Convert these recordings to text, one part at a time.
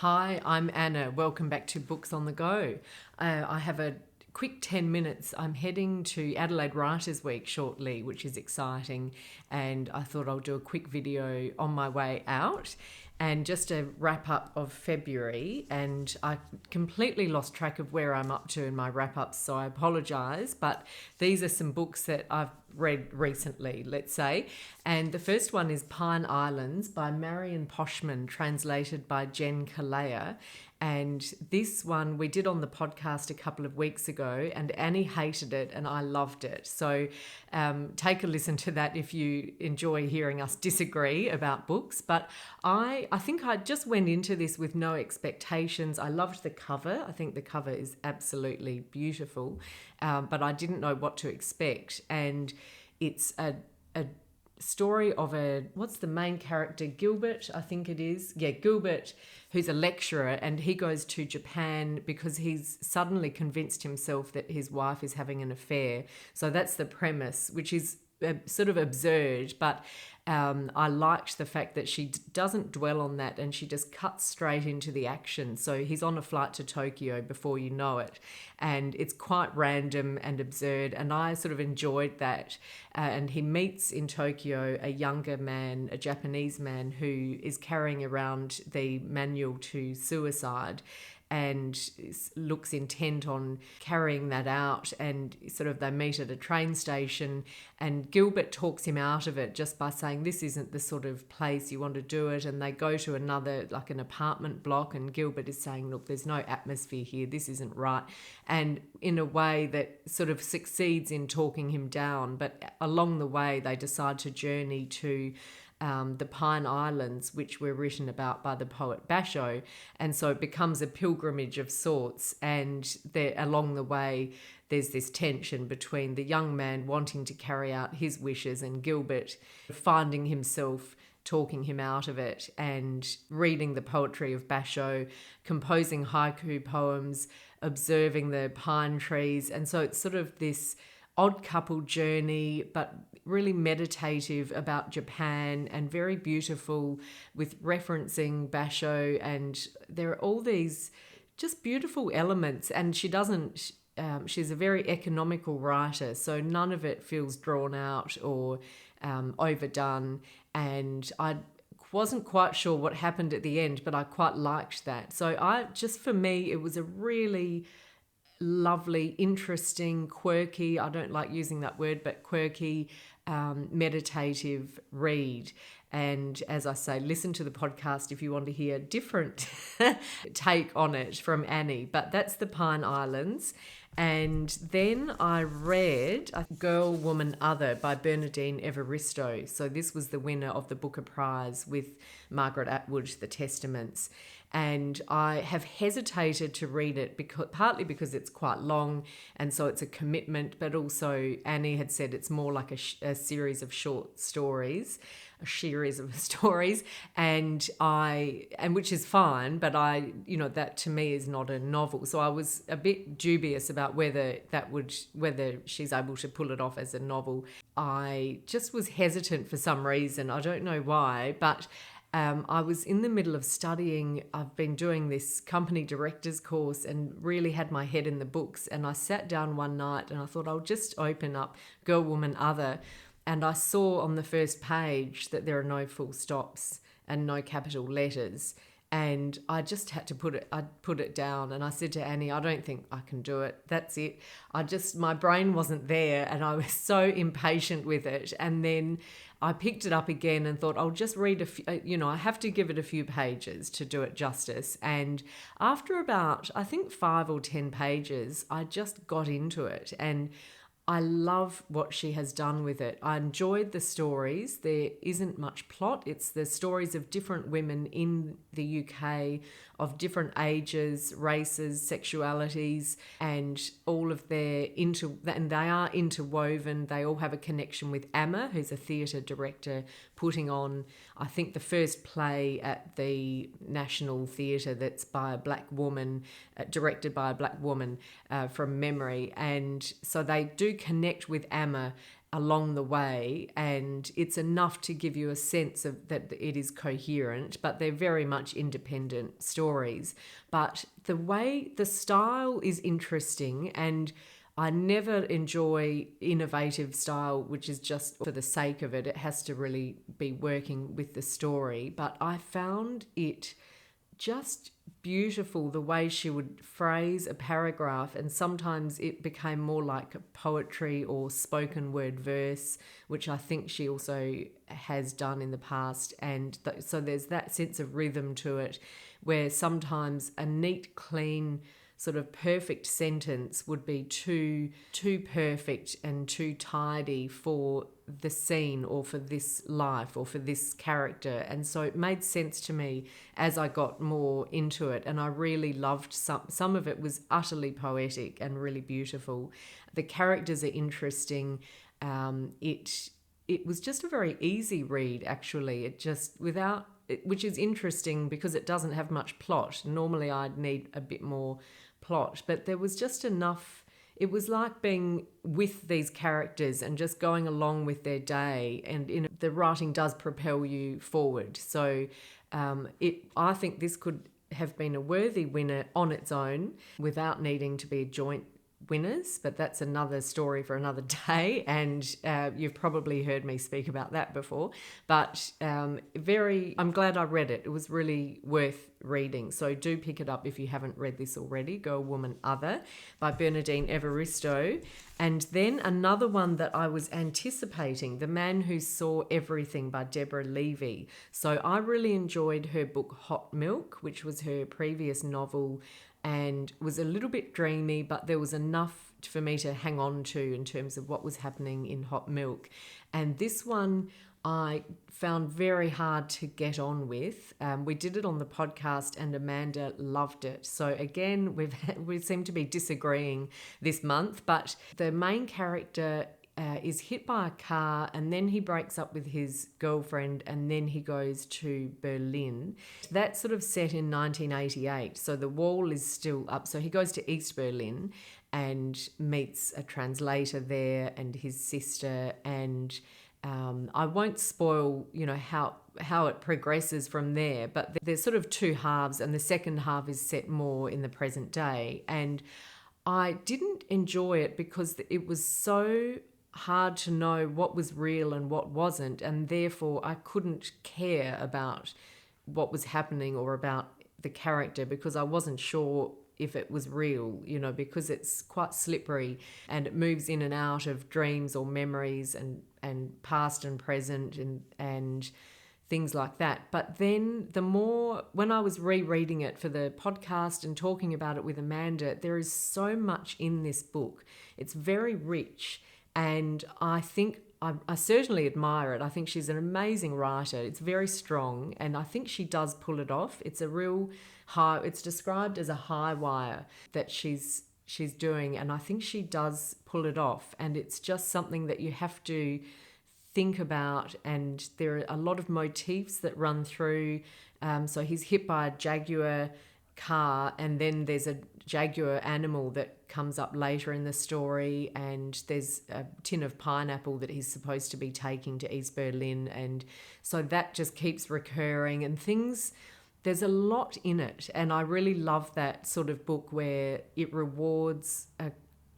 Hi, I'm Anna. Welcome back to Books on the Go. I have a quick 10 minutes. I'm heading to Adelaide Writers Week shortly, which is exciting, and I thought I'll do a quick video on my way out and just a wrap up of February. And I completely lost track of where I'm up to in my wrap ups, so I apologise, but these are some books that I've read recently, let's say. And the first one is Pine Islands by Marion Poschman, translated by Calleja. And this one we did on the podcast a couple of weeks ago, and Annie hated it and I loved it. So take a listen to that if you enjoy hearing us disagree about books. But I think I just went into this with no expectations. I loved the cover. I think the cover is absolutely beautiful, but I didn't know what to expect. And it's a story of what's the main character? Gilbert, I think it is. Yeah, Gilbert, who's a lecturer, and he goes to Japan because he's suddenly convinced himself that his wife is having an affair. So that's the premise, which is sort of absurd, but I liked the fact that she doesn't dwell on that and she just cuts straight into the action. So he's on a flight to Tokyo before you know it, and it's quite random and absurd, and I sort of enjoyed that. And he meets in Tokyo a younger man, a Japanese man, who is carrying around the manual to suicide and looks intent on carrying that out, and sort of they meet at a train station, and Gilbert talks him out of it just by saying this isn't the sort of place you want to do it. And they go to another, like an apartment block, and Gilbert is saying, look, there's no atmosphere here, this isn't right, and in a way that sort of succeeds in talking him down. But along the way they decide to journey to the Pine Islands, which were written about by the poet Basho, and so it becomes a pilgrimage of sorts. And along the way there's this tension between the young man wanting to carry out his wishes and Gilbert finding himself talking him out of it, and reading the poetry of Basho, composing haiku poems, observing the pine trees. And so it's sort of this odd couple journey, but really meditative about Japan and very beautiful, with referencing Basho, and there are all these just beautiful elements. And she doesn't she's a very economical writer, so none of it feels drawn out or overdone. And I wasn't quite sure what happened at the end, but I quite liked that. So for me it was a really lovely, interesting, quirky, I don't like using that word, but quirky, meditative read. And as I say, listen to the podcast if you want to hear a different take on it from Annie. But that's the Pine Islands. And then I read Girl, Woman, Other by Bernardine Evaristo. So this was the winner of the Booker Prize with Margaret Atwood, The Testaments. And I have hesitated to read it partly because it's quite long, and so it's a commitment, but also Annie had said it's more like a series of short stories, and which is fine, but that to me is not a novel. So I was a bit dubious about whether she's able to pull it off as a novel. I just was hesitant for some reason. I don't know why, but I was in the middle of studying. I've been doing this company director's course and really had my head in the books. And I sat down one night and I thought I'll just open up Girl, Woman, Other. And I saw on the first page that there are no full stops and no capital letters. And I just had to put it down. And I said to Annie, I don't think I can do it. That's it. My brain wasn't there, and I was so impatient with it. And then I picked it up again and thought, I'll just read a few, I have to give it a few pages to do it justice. And after about, I think 5 or 10 pages, I just got into it. And I love what she has done with it. I enjoyed the stories. There isn't much plot. It's the stories of different women in the UK of different ages, races, sexualities, and all of and they are interwoven. They all have a connection with Amma, who's a theatre director, putting on, I think, the first play at the National Theatre that's by a black woman, directed by a black woman, from memory. And so they do connect with Amma along the way, and it's enough to give you a sense of that it is coherent, but they're very much independent stories. But the style is interesting, and I never enjoy innovative style, which is just for the sake of it. It has to really be working with the story. But I found it just beautiful the way she would phrase a paragraph, and sometimes it became more like poetry or spoken word verse, which I think she also has done in the past. And so there's that sense of rhythm to it, where sometimes a neat, clean, sort of perfect sentence would be too perfect and too tidy for the scene or for this life or for this character. And so it made sense to me as I got more into it, and I really loved some of it was utterly poetic and really beautiful. The characters are interesting. It was just a very easy read, actually. Which is interesting because it doesn't have much plot. Normally I'd need a bit more plot, but there was just enough. It was like being with these characters and just going along with their day, and the writing does propel you forward. So I think this could have been a worthy winner on its own without needing to be joint winners, but that's another story for another day, and you've probably heard me speak about that before. But I'm glad I read it. It was really worth reading, so do pick it up if you haven't read this already. Go a Woman Other by Bernardine Evaristo. And then another one that I was anticipating, The Man Who Saw Everything by Deborah Levy. So I really enjoyed her book Hot Milk, which was her previous novel, and was a little bit dreamy, but there was enough for me to hang on to in terms of what was happening in Hot Milk. And this one I found very hard to get on with. We did it on the podcast and Amanda loved it. So again, we seem to be disagreeing this month, but the main character is hit by a car, and then he breaks up with his girlfriend, and then he goes to Berlin. That's sort of set in 1988, so the wall is still up. So he goes to East Berlin and meets a translator there and his sister, and I won't spoil, how it progresses from there, but there's sort of two halves, and the second half is set more in the present day. And I didn't enjoy it because it was so hard to know what was real and what wasn't, and therefore I couldn't care about what was happening or about the character because I wasn't sure if it was real, because it's quite slippery and it moves in and out of dreams or memories and past and present and things like that. But then when I was rereading it for the podcast and talking about it with Amanda, there is so much in this book. It's very rich. And I think I certainly admire it. I think she's an amazing writer. It's very strong, and I think she does pull it off. It's a real it's described as a high wire that she's doing, and I think she does pull it off. And it's just something that you have to think about, and there are a lot of motifs that run through. So he's hit by a Jaguar car, and then there's a Jaguar animal that comes up later in the story, and there's a tin of pineapple that he's supposed to be taking to East Berlin, and so that just keeps recurring and things. There's a lot in it, and I really love that sort of book where it rewards a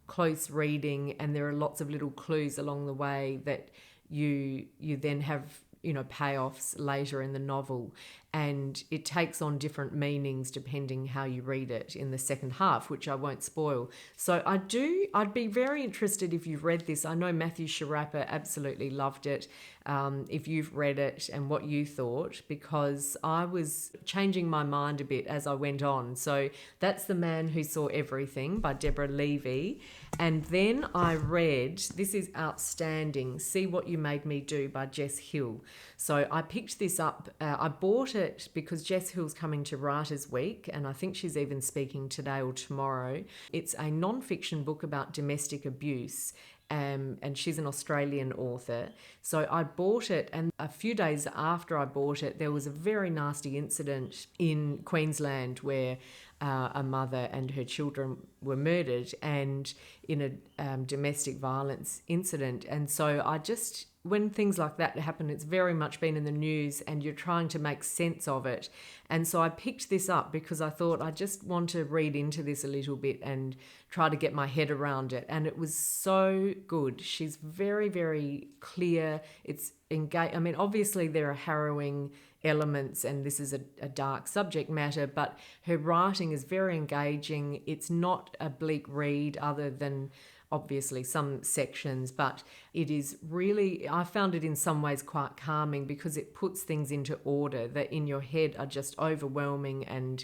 close reading, and there are lots of little clues along the way that you then have payoffs later in the novel, and it takes on different meanings depending how you read it in the second half, which I won't spoil. So I'd be very interested if you've read this. I know Matthew Sharappa absolutely loved it. If you've read it and what you thought, because I was changing my mind a bit as I went on. So that's The Man Who Saw Everything by Deborah Levy. And then I read, this is outstanding, See What You Made Me Do by Jess Hill. So I picked this up. I bought it because Jess Hill's coming to Writers' Week, and I think she's even speaking today or tomorrow. It's a non-fiction book about domestic abuse, and she's an Australian author. So I bought it, and a few days after I bought it, there was a very nasty incident in Queensland where a mother and her children were murdered, and in a domestic violence incident. And so when things like that happen, it's very much been in the news and you're trying to make sense of it. And so I picked this up because I thought I just want to read into this a little bit and try to get my head around it. And it was so good. She's very, very clear. It's engaged. I mean, obviously there are harrowing elements and this is a dark subject matter, but her writing is very engaging. It's not a bleak read other than obviously some sections, but it is really, I found it in some ways quite calming because it puts things into order that in your head are just overwhelming and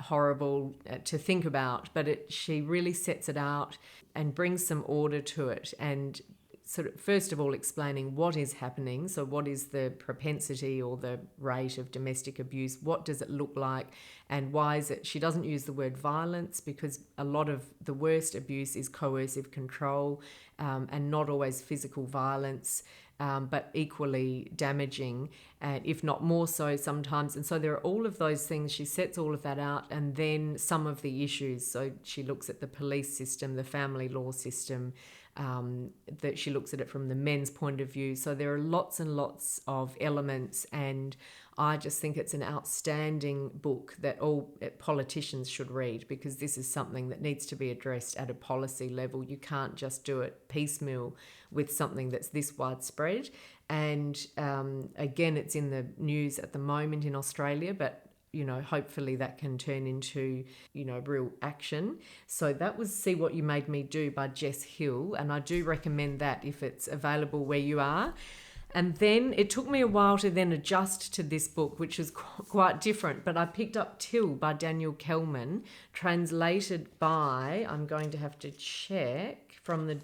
horrible to think about, but she really sets it out and brings some order to it, and sort of first of all explaining what is happening. So what is the propensity or the rate of domestic abuse? What does it look like? And why is it? She doesn't use the word violence because a lot of the worst abuse is coercive control, and not always physical violence, but equally damaging, and if not more so sometimes. And so there are all of those things. She sets all of that out, and then some of the issues. So she looks at the police system, the family law system, that she looks at it from the men's point of view. So there are lots and lots of elements, and I just think it's an outstanding book that all politicians should read, because this is something that needs to be addressed at a policy level. You can't just do it piecemeal with something that's this widespread. And again, it's in the news at the moment in Australia, but hopefully that can turn into, real action. So that was See What You Made Me Do by Jess Hill, and I do recommend that if it's available where you are. And then it took me a while to then adjust to this book, which is quite different, but I picked up Tyll by Daniel Kehlmann, translated by, I'm going to have to check, translated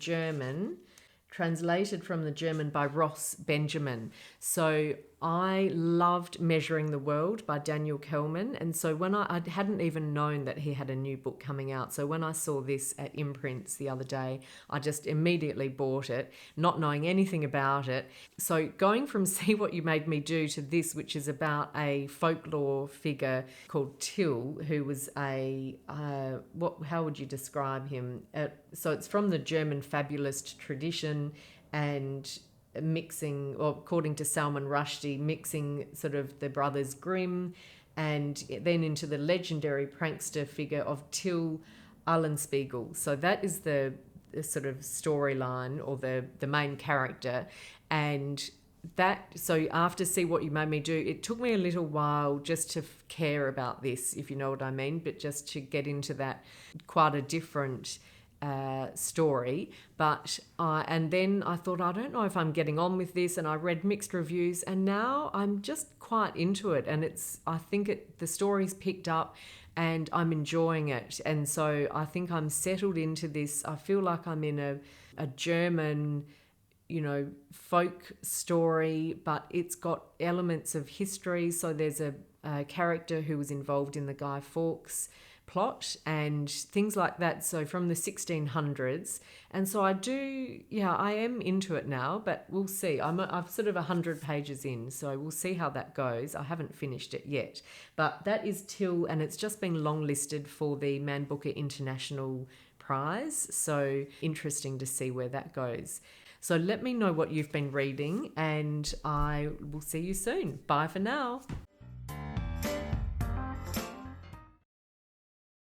from the German by Ross Benjamin. So I loved Measuring the World by Daniel Kehlmann. And so when I hadn't even known that he had a new book coming out. So when I saw this at Imprints the other day, I just immediately bought it, not knowing anything about it. So going from See What You Made Me Do to this, which is about a folklore figure called Tyll, who was how would you describe him? So it's from the German fabulist tradition, and mixing, or according to Salman Rushdie, mixing sort of the brothers Grimm and then into the legendary prankster figure of Tyll Eulenspiegel. So that is the sort of storyline, or the main character. And so after See What You Made Me Do, it took me a little while just to care about this, if you know what I mean, but just to get into that, quite a different story. And then I thought, I don't know if I'm getting on with this, and I read mixed reviews, and now I'm just quite into it, and I think the story's picked up and I'm enjoying it. And so I think I'm settled into this. I feel like I'm in a German folk story, but it's got elements of history. So there's a character who was involved in the Guy Fawkes plot and things like that, so from the 1600s. And so I am into it now, but we'll see. I've sort of 100 pages in, so we'll see how that goes. I haven't finished it yet, but that is Tyll, and it's just been longlisted for the Man Booker International Prize, so interesting to see where that goes. So let me know what you've been reading, and I will see you soon. Bye for now.